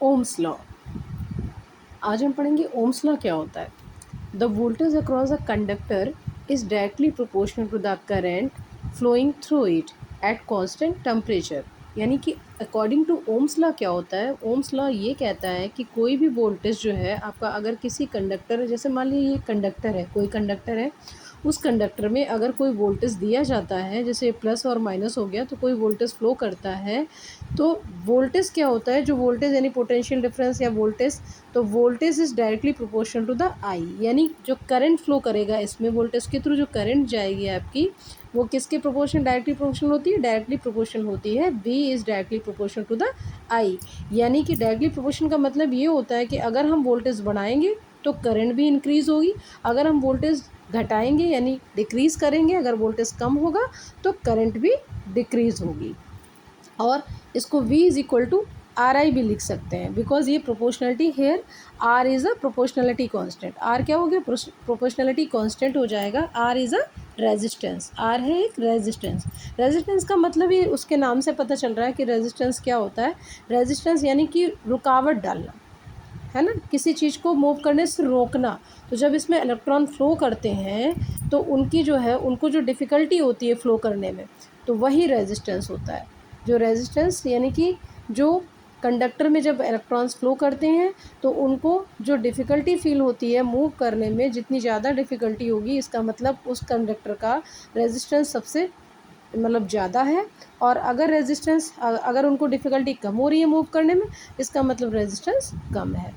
Ohm's law. आज हम पढ़ेंगे ओम्स लॉ क्या होता है। The voltage across a conductor is directly proportional to the current flowing through it at constant temperature. यानी कि अकॉर्डिंग टू ओम्स लॉ क्या होता है, ओम्स लॉ ये कहता है कि कोई भी वोल्टेज जो है आपका, अगर किसी कंडक्टर, जैसे मान लीजिए ये कंडक्टर है, कोई कंडक्टर है, उस कंडक्टर में अगर कोई वोल्टेज दिया जाता है, जैसे प्लस और माइनस हो गया, तो कोई वोल्टेज फ्लो करता है, तो वोल्टेज क्या होता है, जो वोल्टेज यानी पोटेंशियल डिफरेंस या वोल्टेज, तो voltage is directly proportional to the I, यानी जो करंट फ्लो करेगा इसमें, वोल्टेज के थ्रू जो करंट जाएगी आपकी, वो किसके प्रोपोर्शन डायरेक्टली प्रोपोर्शनल होती है, डायरेक्टली प्रोपोर्शनल होती है। V is directly proportional to the I. यानी कि डायरेक्टली प्रोपोर्शन का मतलब ये होता है कि अगर हम वोल्टेज बढ़ाएंगे तो करंट भी इंक्रीज़ होगी, अगर हम वोल्टेज घटाएंगे यानी डिक्रीज़ करेंगे, अगर वोल्टेज कम होगा तो करंट भी डिक्रीज़ होगी। और इसको V is equal to R I भी लिख सकते हैं, बिकॉज ये proportionality here, R is a proportionality constant. R क्या हो गया, प्रोपोर्शनलिटी कांस्टेंट हो जाएगा। R is a resistance, R है एक रेजिस्टेंस। रेजिस्टेंस का मतलब ये उसके नाम से पता चल रहा है कि रेजिस्टेंस क्या होता है। रेजिस्टेंस यानी कि रुकावट डालना, है ना, किसी चीज़ को मूव करने से रोकना। तो जब इसमें इलेक्ट्रॉन फ्लो करते हैं तो उनकी जो है, उनको जो डिफ़िकल्टी होती है फ्लो करने में, तो वही रेजिस्टेंस होता है। जो रेजिस्टेंस यानी कि जो कंडक्टर में जब इलेक्ट्रॉन्स फ्लो करते हैं तो उनको जो डिफ़िकल्टी फ़ील होती है मूव करने में, जितनी ज़्यादा डिफ़िकल्टी होगी, इसका मतलब उस कंडक्टर का रेजिस्टेंस सबसे मतलब ज़्यादा है। और अगर रेजिस्टेंस, अगर उनको डिफ़िकल्टी कम हो रही है मूव करने में, इसका मतलब रेजिस्टेंस कम है।